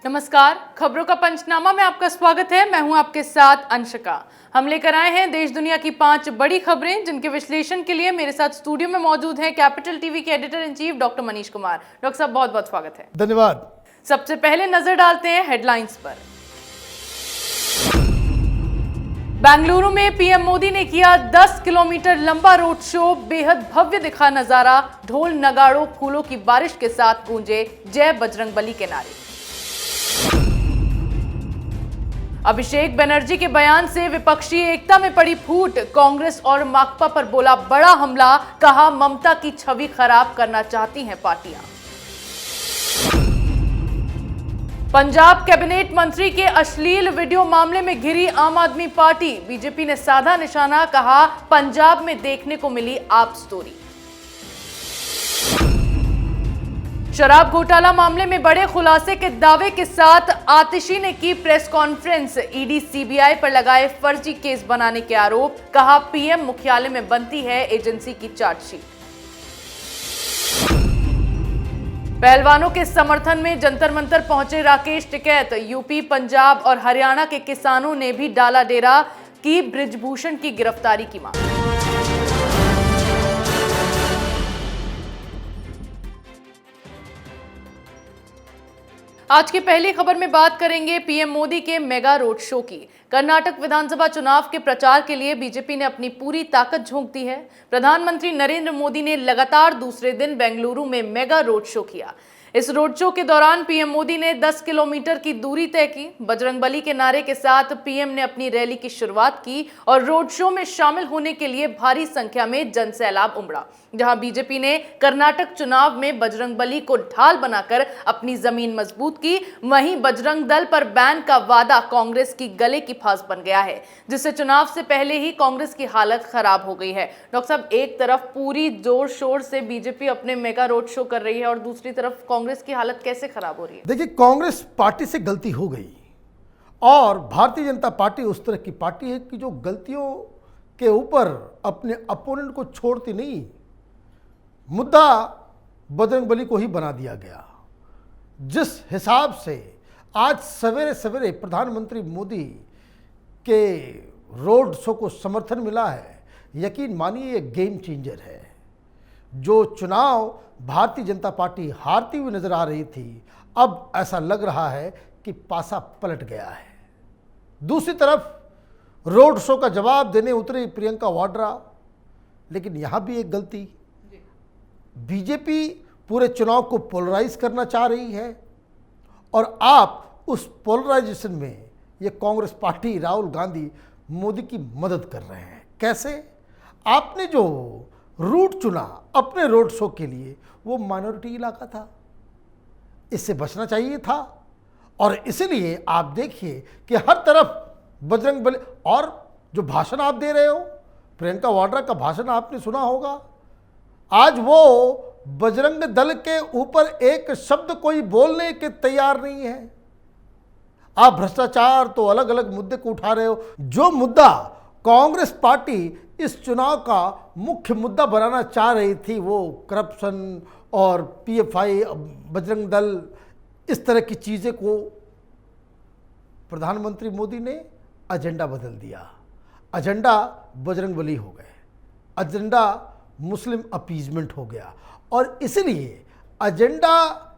नमस्कार, खबरों का पंचनामा में आपका स्वागत है। मैं हूं आपके साथ अंशिका। हम लेकर आए हैं देश दुनिया की 5 बड़ी खबरें, जिनके विश्लेषण के लिए मेरे साथ स्टूडियो में मौजूद हैं कैपिटल टीवी के editor in chief doctor Manish Kumar. Doctor साहब, बहुत बहुत स्वागत है। धन्यवाद। सबसे पहले नजर डालते हैं हेडलाइंस पर। बेंगलुरु में पीएम मोदी ने किया 10 किलोमीटर लंबा रोड शो। बेहद भव्य दिखा नजारा। ढोल नगाड़ों फूलों की बारिश के साथ गूंजे जय बजरंगबली के नारे। अभिषेक बनर्जी के बयान से विपक्षी एकता में पड़ी फूट। कांग्रेस और माकपा पर बोला बड़ा हमला। कहा ममता की छवि खराब करना चाहती हैं पार्टियां। पंजाब कैबिनेट मंत्री के अश्लील वीडियो मामले में घिरी आम आदमी पार्टी। बीजेपी ने साधा निशाना। कहा पंजाब में देखने को मिली आप स्टोरी। शराब घोटाला मामले में बड़े खुलासे के दावे के साथ आतिशी ने की प्रेस कॉन्फ्रेंस। ईडी सीबीआई पर लगाए फर्जी केस बनाने के आरोप। कहा पीएम मुख्यालय में बनती है एजेंसी की चार्जशीट। पहलवानों के समर्थन में जंतर मंतर पहुंचे राकेश टिकैत। यूपी, पंजाब और हरियाणा के किसानों ने भी डाला डेरा। की बृजभूषण की गिरफ्तारी की मांग। आज की पहली खबर में बात करेंगे पीएम मोदी के मेगा रोड शो की। कर्नाटक विधानसभा चुनाव के प्रचार के लिए बीजेपी ने अपनी पूरी ताकत झोंक दी है। प्रधानमंत्री नरेंद्र मोदी ने लगातार दूसरे दिन बेंगलुरु में मेगा रोड शो किया। इस रोड शो के दौरान पीएम मोदी ने 10 किलोमीटर की दूरी तय की। बजरंगबली के नारे के साथ पीएम ने अपनी रैली की शुरुआत की और रोड शो में शामिल होने के लिए भारी संख्या में जनसैलाब उमड़ा। जहां बीजेपी ने कर्नाटक चुनाव में बजरंगबली को ढाल बनाकर अपनी जमीन मजबूत की, वहीं बजरंग दल पर बैन का वादा कांग्रेस की गले की फांस बन गया है, जिससे चुनाव से पहले ही कांग्रेस की हालत खराब हो गई है। डॉक्टर साहब, एक तरफ पूरी जोर शोर से बीजेपी अपने मेगा रोड शो कर रही है और दूसरी तरफ कांग्रेस की हालत कैसे खराब हो रही है? देखिए, कांग्रेस पार्टी से गलती हो गई और भारतीय जनता पार्टी उस तरह की पार्टी है कि जो गलतियों के ऊपर अपने अपोनेंट को छोड़ती नहीं। मुद्दा बजरंगबली को ही बना दिया गया। जिस हिसाब से आज सवेरे सवेरे प्रधानमंत्री मोदी के रोड शो को समर्थन मिला है, यकीन मानिए ये गेम चेंजर है। जो चुनाव भारतीय जनता पार्टी हारती हुई नजर आ रही थी, अब ऐसा लग रहा है कि पासा पलट गया है। दूसरी तरफ रोड शो का जवाब देने उतरी प्रियंका वाड्रा, लेकिन यहां भी एक गलती। बीजेपी पूरे चुनाव को पोलराइज करना चाह रही है और आप उस पोलराइजेशन में ये कांग्रेस पार्टी, राहुल गांधी मोदी की मदद कर रहे हैं। कैसे? आपने जो रूट चुना अपने रोड शो के लिए, वो माइनॉरिटी इलाका था, इससे बचना चाहिए था। और इसलिए आप देखिए कि हर तरफ बजरंगबली, और जो भाषण आप दे रहे हो, प्रियंका वाड्रा का भाषण आपने सुना होगा। आज वो बजरंग दल के ऊपर एक शब्द कोई बोलने के तैयार नहीं है। आप भ्रष्टाचार तो अलग अलग मुद्दे को उठा रहे हो। जो मुद्दा कांग्रेस पार्टी इस चुनाव का मुख्य मुद्दा बनाना चाह रही थी, वो करप्शन और पीएफआई, बजरंग दल, इस तरह की चीज़ें को प्रधानमंत्री मोदी ने एजेंडा बदल दिया। एजेंडा बजरंगबली हो गए, एजेंडा मुस्लिम अपीजमेंट हो गया। और इसलिए एजेंडा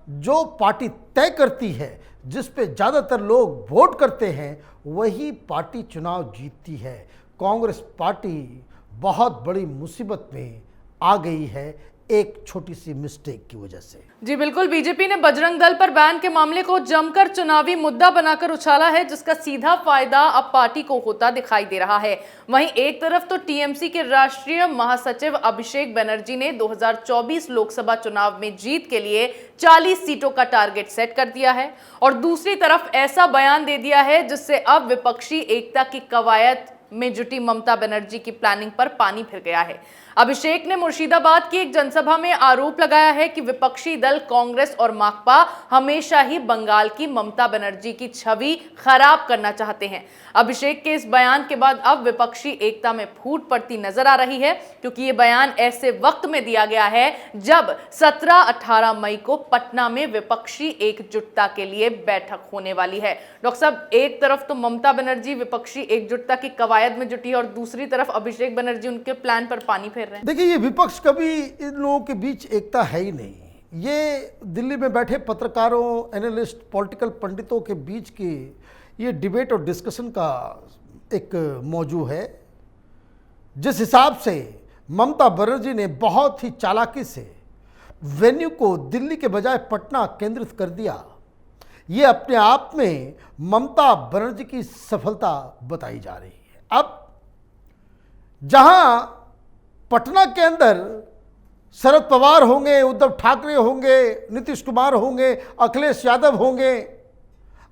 जो पार्टी तय करती है, जिस पे ज़्यादातर लोग वोट करते हैं, वही पार्टी चुनाव जीतती है। कांग्रेस पार्टी बहुत बड़ी मुसीबत में आ गई है एक छोटी सी मिस्टेक की वजह से। जी बिल्कुल, बीजेपी ने बजरंग दल पर बैन के मामले को जमकर चुनावी मुद्दा बनाकर उछाला है, जिसका सीधा फायदा अब पार्टी को होता दिखाई दे रहा है। वहीं एक तरफ तो टीएमसी के राष्ट्रीय महासचिव अभिषेक बनर्जी ने 2024 लोकसभा चुनाव में जीत के लिए 40 सीटों का टारगेट सेट कर दिया है और दूसरी तरफ ऐसा बयान दे दिया है जिससे अब विपक्षी एकता की कवायद में जुटी ममता बनर्जी की प्लानिंग पर पानी फिर गया है। अभिषेक ने मुर्शिदाबाद की एक जनसभा में आरोप लगाया है कि विपक्षी दल कांग्रेस और माकपा हमेशा ही बंगाल की ममता बनर्जी की छवि खराब करना चाहते हैं। अभिषेक के इस बयान के बाद अब विपक्षी एकता में फूट पड़ती नजर आ रही है, क्योंकि ये बयान ऐसे वक्त में दिया गया है जब 17-18 मई को पटना में विपक्षी एकजुटता के लिए बैठक होने वाली है। डॉक्टर साहब, एक तरफ तो ममता बनर्जी विपक्षी एकजुटता की कवायद में जुटी है और दूसरी तरफ अभिषेक बनर्जी उनके प्लान पर पानी फेर रहे हैं। देखिए, ये विपक्ष कभी इन लोगों के बीच एकता है ही नहीं। ये दिल्ली में बैठे पत्रकारों, एनालिस्ट, पॉलिटिकल पंडितों के बीच की ये डिबेट और डिस्कशन का एक मौजू है। जिस हिसाब से ममता बनर्जी ने बहुत ही चालाकी से वेन्यू को दिल्ली के बजाय पटना केंद्रित कर दिया, ये अपने आप में ममता बनर्जी की सफलता बताई जा रही है। अब जहां पटना के अंदर शरद पवार होंगे, उद्धव ठाकरे होंगे, नीतीश कुमार होंगे, अखिलेश यादव होंगे,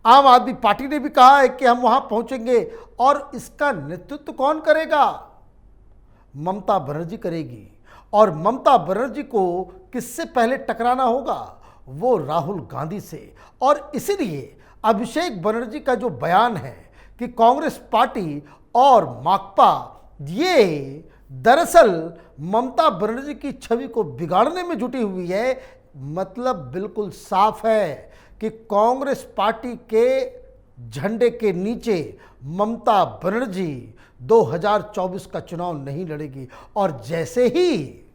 आम आदमी पार्टी ने भी कहा है कि हम वहां पहुंचेंगे, और इसका नेतृत्व कौन करेगा? ममता बनर्जी करेगी। और ममता बनर्जी को किससे पहले टकराना होगा? वो राहुल गांधी से। और इसीलिए अभिषेक बनर्जी का जो बयान है कि कांग्रेस पार्टी और माकपा ये दरअसल ममता बनर्जी की छवि को बिगाड़ने में जुटी हुई है, मतलब बिल्कुल साफ है कि कांग्रेस पार्टी के झंडे के नीचे ममता बनर्जी 2024 का चुनाव नहीं लड़ेगी। और जैसे ही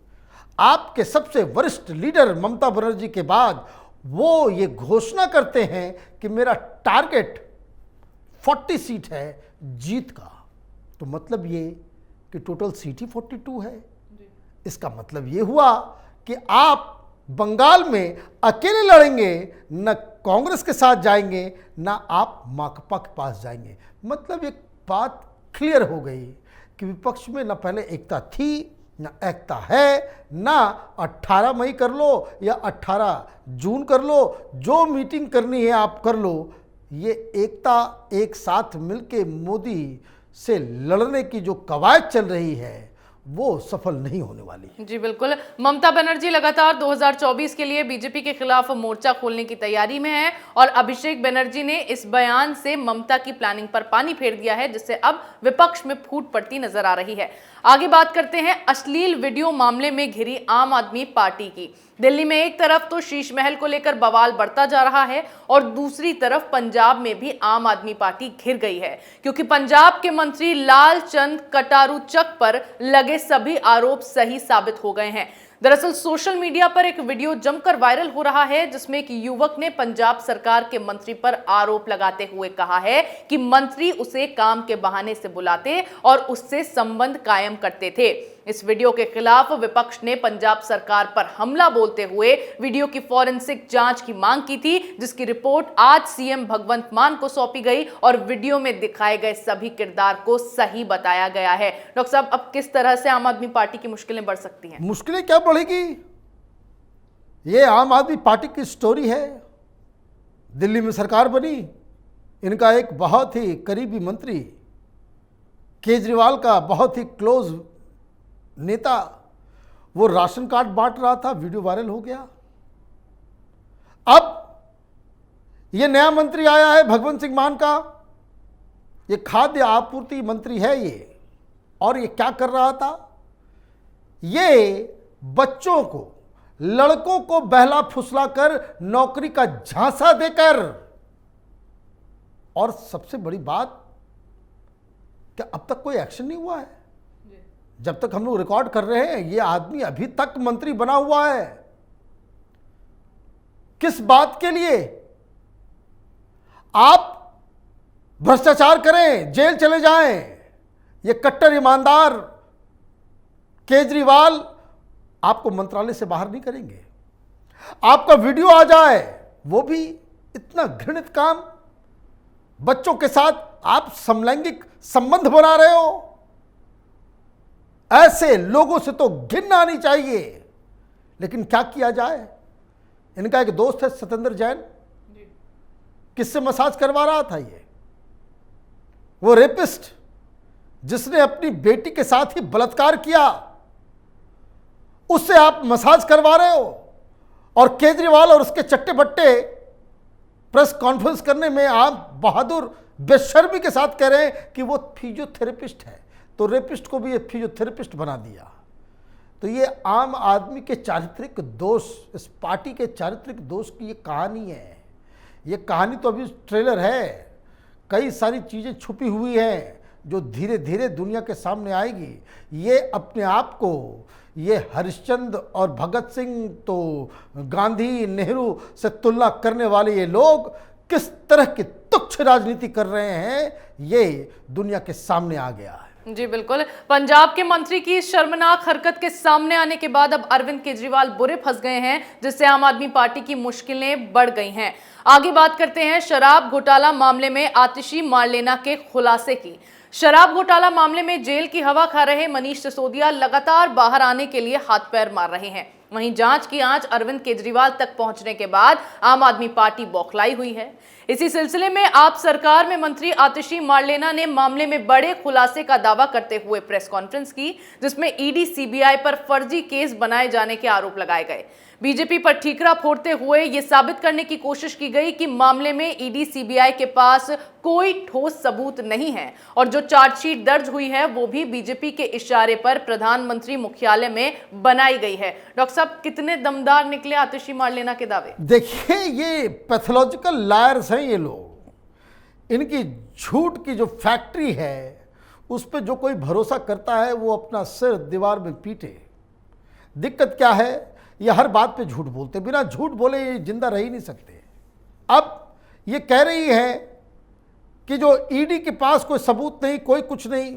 आपके सबसे वरिष्ठ लीडर ममता बनर्जी के बाद वो ये घोषणा करते हैं कि मेरा टारगेट 40 सीट है जीत का, तो मतलब ये कि टोटल सीट ही 42 है। इसका मतलब ये हुआ कि आप बंगाल में अकेले लड़ेंगे, न कांग्रेस के साथ जाएंगे, न आप माकपा के पास जाएंगे। मतलब एक बात क्लियर हो गई कि विपक्ष में न पहले एकता थी, न एकता है, ना 18 मई कर लो या 18 जून कर लो, जो मीटिंग करनी है आप कर लो। ये एकता एक साथ मिलके मोदी से लड़ने की जो कवायद चल रही है वो सफल नहीं होने वाली। जी बिल्कुल, ममता बनर्जी लगातार 2024 के लिए बीजेपी के खिलाफ मोर्चा खोलने की तैयारी में है और अभिषेक बनर्जी ने इस बयान से ममता की प्लानिंग पर पानी फेर दिया है, जिससे अब विपक्ष में फूट पड़ती नजर आ रही है। आगे बात करते हैं अश्लील वीडियो मामले में घिरी आम आदमी पार्टी की। दिल्ली में एक तरफ तो शीश महल को लेकर बवाल बढ़ता जा रहा है और दूसरी तरफ पंजाब में भी आम आदमी पार्टी घिर गई है, क्योंकि पंजाब के मंत्री लालचंद कटारूचक पर लगे सभी आरोप सही साबित हो गए हैं। दरअसल सोशल मीडिया पर एक वीडियो जमकर वायरल हो रहा है, जिसमें एक युवक ने पंजाब सरकार के मंत्री पर आरोप लगाते हुए कहा है कि मंत्री उसे काम के बहाने से बुलाते और उससे संबंध कायम करते थे। इस वीडियो के खिलाफ विपक्ष ने पंजाब सरकार पर हमला बोलते हुए वीडियो की फॉरेंसिक जांच की मांग की थी, जिसकी रिपोर्ट आज सीएम भगवंत मान को सौंपी गई और वीडियो में दिखाए गए सभी किरदार को सही बताया गया है। डॉक्टर साहब, अब किस तरह से आम आदमी पार्टी की मुश्किलें बढ़ सकती हैं? मुश्किलें क्या बढ़ेगी? ये आम आदमी पार्टी की स्टोरी है। दिल्ली में सरकार बनी, इनका एक बहुत ही करीबी मंत्री, केजरीवाल का बहुत ही क्लोज नेता, वो राशन कार्ड बांट रहा था, वीडियो वायरल हो गया। अब ये नया मंत्री आया है भगवंत सिंह मान का, ये खाद्य आपूर्ति मंत्री है ये, और ये क्या कर रहा था? ये बच्चों को, लड़कों को बहला फुसला कर नौकरी का झांसा देकर, और सबसे बड़ी बात, क्या अब तक कोई एक्शन नहीं हुआ है? जब तक हम लोग रिकॉर्ड कर रहे हैं ये आदमी अभी तक मंत्री बना हुआ है। किस बात के लिए? आप भ्रष्टाचार करें, जेल चले जाएं, ये कट्टर ईमानदार केजरीवाल आपको मंत्रालय से बाहर नहीं करेंगे। आपका वीडियो आ जाए, वो भी इतना घृणित काम, बच्चों के साथ आप समलैंगिक संबंध बना रहे हो। ऐसे लोगों से तो घिन आनी चाहिए, लेकिन क्या किया जाए? इनका एक दोस्त है सत्येंद्र जैन, किससे मसाज करवा रहा था? ये वो रेपिस्ट जिसने अपनी बेटी के साथ ही बलात्कार किया, उससे आप मसाज करवा रहे हो, और केजरीवाल और उसके चट्टे बट्टे प्रेस कॉन्फ्रेंस करने में आप बहादुर बेशर्मी के साथ कह रहे हैं कि वो फिजियोथेरेपिस्ट है, तो रेपिस्ट को भी ये फिजियोथेरेपिस्ट बना दिया। तो ये आम आदमी के चारित्रिक दोष, इस पार्टी के चारित्रिक दोष की ये कहानी है। ये कहानी तो अभी ट्रेलर है, कई सारी चीज़ें छुपी हुई हैं जो धीरे धीरे दुनिया के सामने आएगी। ये अपने आप को, ये हरिश्चंद्र और भगत सिंह तो गांधी नेहरू से तुलना करने वाले ये लोग किस तरह की तुच्छ राजनीति कर रहे हैं, ये दुनिया के सामने आ गया है। जी बिल्कुल। पंजाब के मंत्री की शर्मनाक हरकत के सामने आने के बाद अब अरविंद केजरीवाल बुरे फंस गए हैं, जिससे आम आदमी पार्टी की मुश्किलें बढ़ गई हैं। आगे बात करते हैं शराब घोटाला मामले में आतिशी मारलेना के खुलासे की। शराब घोटाला मामले में जेल की हवा खा रहे मनीष सिसोदिया लगातार बाहर आने के लिए हाथ पैर मार रहे हैं। वहीं जांच की आंच अरविंद केजरीवाल तक पहुंचने के बाद आम आदमी पार्टी बौखलाई हुई है। इसी सिलसिले में आप सरकार में मंत्री आतिशी मारलेना ने मामले में बड़े खुलासे का दावा करते हुए प्रेस कॉन्फ्रेंस की, जिसमें ईडी सीबीआई पर फर्जी केस बनाए जाने के आरोप लगाए गए। बीजेपी पर ठीकरा फोड़ते हुए यह साबित करने की कोशिश की गई कि मामले में ईडी सीबीआई के पास कोई ठोस सबूत नहीं है, और जो चार्जशीट दर्ज हुई है वो भी बीजेपी के इशारे पर प्रधानमंत्री मुख्यालय में बनाई गई है। डॉक्टर साहब, कितने दमदार निकले आतिशी मारलेना के दावे? देखिए, ये पैथोलॉजिकल लायर्स हैं ये लोग। इनकी झूठ की जो फैक्ट्री है उस पर जो कोई भरोसा करता है वो अपना सिर दीवार में पीटे। दिक्कत क्या है, ये हर बात पे झूठ बोलते, बिना झूठ बोले ये जिंदा रह ही नहीं सकते। अब ये कह रही है कि जो ईडी के पास कोई सबूत नहीं, कोई कुछ नहीं।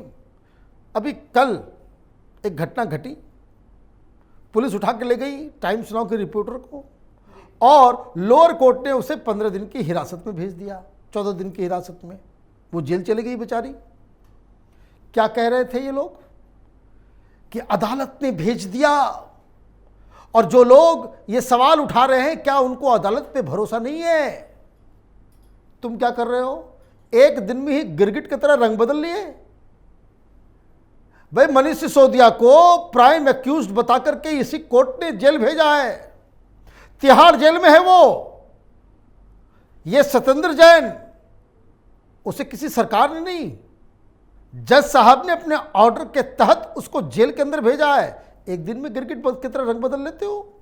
अभी कल एक घटना घटी, पुलिस उठा के ले गई टाइम्स नाउ के रिपोर्टर को, और लोअर कोर्ट ने उसे 15 दिन की हिरासत में भेज दिया, 14 दिन की हिरासत में। वो जेल चली गई बेचारी। क्या कह रहे थे ये लोग कि अदालत ने भेज दिया, और जो लोग ये सवाल उठा रहे हैं क्या उनको अदालत पे भरोसा नहीं है? तुम क्या कर रहे हो? एक दिन में ही गिरगिट की तरह रंग बदल लिए। भाई, मनीष सिसोदिया को प्राइम एक्यूज्ड बता करके इसी कोर्ट ने जेल भेजा है, तिहाड़ जेल में है वो। ये सत्येंद्र जैन, उसे किसी सरकार ने नहीं, जज साहब ने अपने ऑर्डर के तहत उसको जेल के अंदर भेजा है। एक दिन में गिरगिट की तरह रंग बदल लेते हो।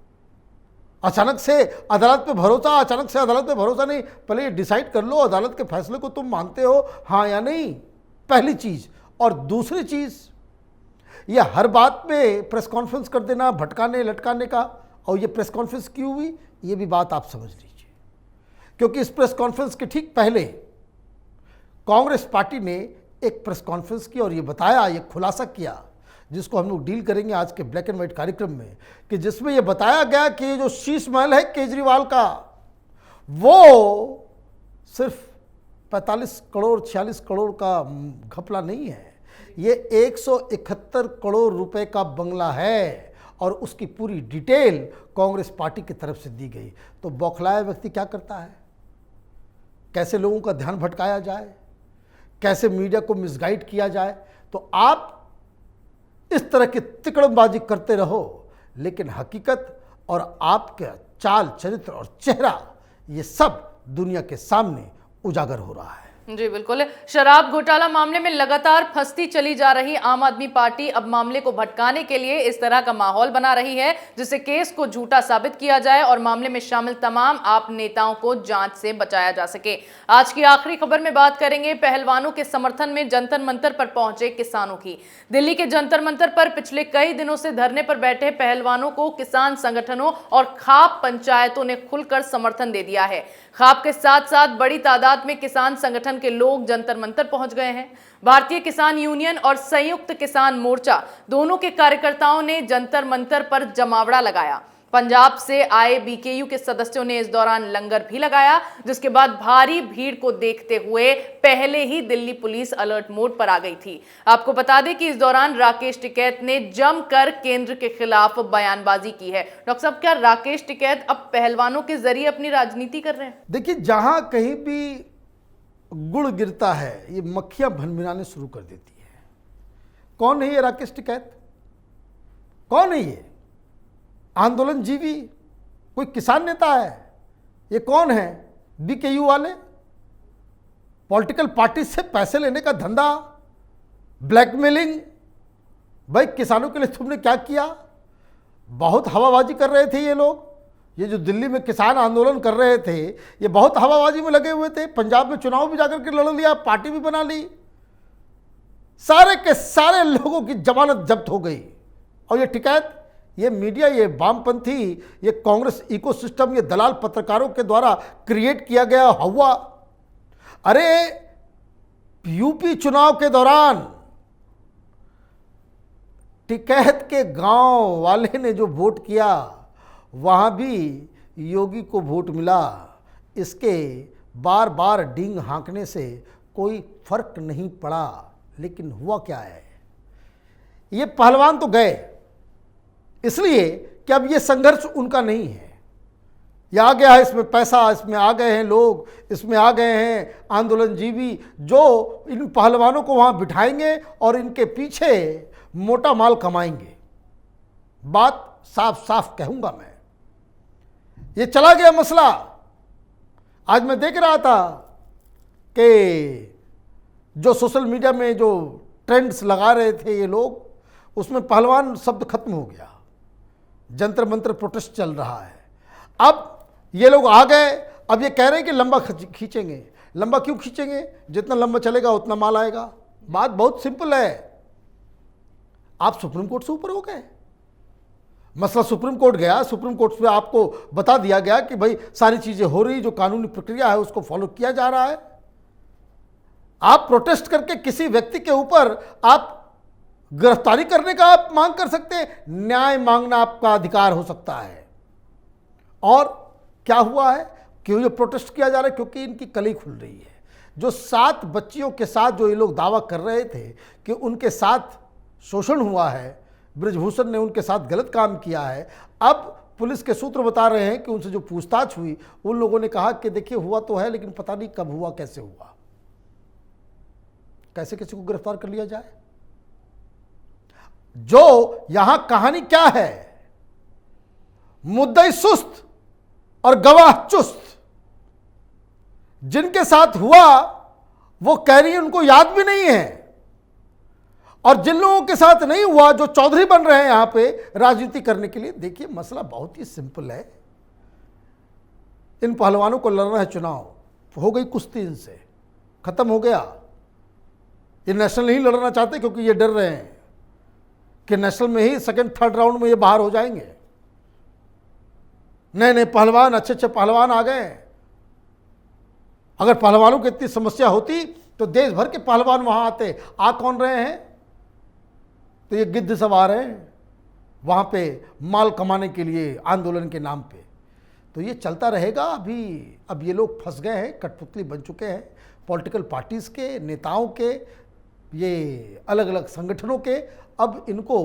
अचानक से अदालत पे भरोसा, अचानक से अदालत पे भरोसा नहीं। पहले ये डिसाइड कर लो अदालत के फैसले को तुम मानते हो, हाँ या नहीं, पहली चीज। और दूसरी चीज, ये हर बात पे प्रेस कॉन्फ्रेंस कर देना, भटकाने लटकाने का। और ये प्रेस कॉन्फ्रेंस क्यों हुई, ये भी बात आप समझ लीजिए। क्योंकि इस प्रेस कॉन्फ्रेंस के ठीक पहले कांग्रेस पार्टी ने एक प्रेस कॉन्फ्रेंस की और ये बताया, ये खुलासा किया, जिसको हम लोग डील करेंगे आज के ब्लैक एंड व्हाइट कार्यक्रम में, कि जिसमें यह बताया गया कि जो शीश महल है केजरीवाल का, वो सिर्फ 45 करोड़ 46 करोड़ का घपला नहीं है, ये 171 करोड़ रुपए का बंगला है, और उसकी पूरी डिटेल कांग्रेस पार्टी की तरफ से दी गई। तो बौखलाया व्यक्ति क्या करता है, कैसे लोगों का ध्यान भटकाया जाए, कैसे मीडिया को मिसगाइड किया जाए। तो आप इस तरह की तिकड़मबाजी करते रहो, लेकिन हकीकत और आपका चाल चरित्र और चेहरा ये सब दुनिया के सामने उजागर हो रहा है। जी बिल्कुल। शराब घोटाला मामले में लगातार फंसती चली जा रही आम आदमी पार्टी अब मामले को भटकाने के लिए इस तरह का माहौल बना रही है, जिससे केस को झूठा साबित किया जाए और मामले में शामिल तमाम आप नेताओं को जांच से बचाया जा सके। आज की आखिरी खबर में बात करेंगे पहलवानों के समर्थन में जंतर मंतर पर पहुंचे किसानों की। दिल्ली के जंतर मंतर पर पिछले कई दिनों से धरने पर बैठे पहलवानों को किसान संगठनों और खाप पंचायतों ने खुलकर समर्थन दे दिया है। खाप के साथ साथ बड़ी तादाद में किसान संगठन के लोग जंतर मंतर पहुंच गए हैं। भारतीय किसान यूनियन और संयुक्त किसान मोर्चा दोनों के कार्यकर्ताओं ने जंतर मंतर पर जमावड़ा लगाया। पंजाब से आए बीकेयू के सदस्यों ने इस दौरान लंगर भी लगाया, जिसके बाद भारी भीड़ को देखते हुए पहले ही दिल्ली पुलिस अलर्ट मोड पर आ गई थी। आपको बता दें कि इस दौरान राकेश टिकैत ने जमकर केंद्र के खिलाफ बयानबाजी की है। डॉक्टर साहब, क्या राकेश टिकैत अब पहलवानों के जरिए अपनी राजनीति कर रहे हैं? देखिए, जहां कहीं भी गुड़ गिरता है ये मक्खियां भनभिनाने शुरू कर देती है। कौन है ये राकेश टिकैत? कौन है ये? आंदोलनजीवी कोई किसान नेता है? ये कौन है? बीकेयू वाले? पॉलिटिकल पार्टी से पैसे लेने का धंधा, ब्लैकमेलिंग। भाई किसानों के लिए तुमने क्या किया? बहुत हवाबाजी कर रहे थे ये लोग। ये जो दिल्ली में किसान आंदोलन कर रहे थे, ये बहुत हवाबाजी में लगे हुए थे। पंजाब में चुनाव भी जाकर के लड़ लिया, पार्टी भी बना ली, सारे के सारे लोगों की जमानत जब्त हो गई। और ये टिकैत, ये मीडिया, ये वामपंथी, ये कांग्रेस इकोसिस्टम, ये दलाल पत्रकारों के द्वारा क्रिएट किया गया हवा। अरे यूपी चुनाव के दौरान टिकैत के गांव वाले ने जो वोट किया, वहां भी योगी को वोट मिला। इसके बार बार डींग हाँकने से कोई फर्क नहीं पड़ा। लेकिन हुआ क्या है? ये पहलवान तो गए इसलिए कि अब ये संघर्ष उनका नहीं है। ये आ गया है इसमें पैसा, इसमें आ गए हैं लोग, इसमें आ गए हैं आंदोलनजीवी जो इन पहलवानों को वहां बिठाएंगे और इनके पीछे मोटा माल कमाएंगे। बात साफ साफ कहूंगा मैं। ये चला गया मसला। आज मैं देख रहा था कि जो सोशल मीडिया में जो ट्रेंड्स लगा रहे थे ये लोग, उसमें पहलवान शब्द खत्म हो गया। जंतर मंतर प्रोटेस्ट चल रहा है। अब ये लोग आ गए, अब ये कह रहे हैं कि लंबा खींचेंगे। लंबा क्यों खींचेंगे? जितना लंबा चलेगा उतना माल आएगा। बात बहुत सिंपल है। आप सुप्रीम कोर्ट से ऊपर हो गए। मसला सुप्रीम कोर्ट गया, सुप्रीम कोर्ट से आपको बता दिया गया कि भाई सारी चीजें हो रही, जो कानूनी प्रक्रिया है उसको फॉलो किया जा रहा है। आप प्रोटेस्ट करके किसी व्यक्ति के ऊपर आप गिरफ्तारी करने का आप मांग कर सकते हैं। न्याय मांगना आपका अधिकार हो सकता है। और क्या हुआ है? क्यों ये प्रोटेस्ट किया जा रहा है? क्योंकि इनकी कली खुल रही है। जो 7 बच्चियों के साथ जो ये लोग दावा कर रहे थे कि उनके साथ शोषण हुआ है, ब्रिजभूषण ने उनके साथ गलत काम किया है, अब पुलिस के सूत्र बता रहे हैं कि उनसे जो पूछताछ हुई, उन लोगों ने कहा कि देखिए हुआ तो है, लेकिन पता नहीं कब हुआ, कैसे हुआ, कैसे किसी को गिरफ्तार कर लिया जाए। जो यहां कहानी क्या है? मुद्दई सुस्त और गवाह चुस्त। जिनके साथ हुआ वो कह रही है उनको याद भी नहीं है, और जिन लोगों के साथ नहीं हुआ, जो चौधरी बन रहे हैं यहां पे राजनीति करने के लिए। देखिए मसला बहुत ही सिंपल है। इन पहलवानों को लड़ना है चुनाव, हो गई कुश्ती, इनसे खत्म हो गया। ये नेशनल नहीं लड़ना चाहते क्योंकि ये डर रहे हैं कि नेशनल में ही सेकंड थर्ड राउंड में ये बाहर हो जाएंगे। नए नए पहलवान, अच्छे अच्छे पहलवान आ गए। अगर पहलवानों की इतनी समस्या होती तो देश भर के पहलवान वहां आते। आ कौन रहे हैं? तो ये गिद्ध सब आ रहे हैं वहां पे माल कमाने के लिए आंदोलन के नाम पे। तो ये चलता रहेगा। अब ये लोग फंस गए हैं, कठपुतली बन चुके हैं पॉलिटिकल पार्टीज के, नेताओं के, ये अलग अलग संगठनों के। अब इनको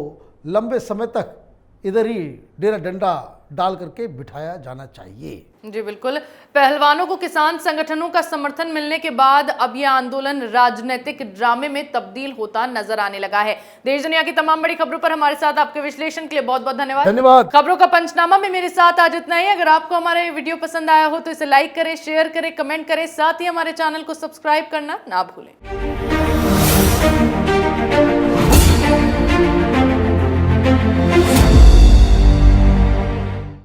लंबे समय तक इधर ही डेरा डंडा डाल करके बिठाया जाना चाहिए। जी बिल्कुल। पहलवानों को किसान संगठनों का समर्थन मिलने के बाद अब यह आंदोलन राजनीतिक ड्रामे में तब्दील होता नजर आने लगा है। देश दुनिया की तमाम बड़ी खबरों पर हमारे साथ आपके विश्लेषण के लिए बहुत बहुत धन्यवाद। खबरों का पंचनामा में मेरे साथ आज इतना ही। अगर आपको हमारा ये वीडियो पसंद आया हो तो इसे लाइक करें, शेयर करें, कमेंट करें, साथ ही हमारे चैनल को सब्सक्राइब करना ना भूलें।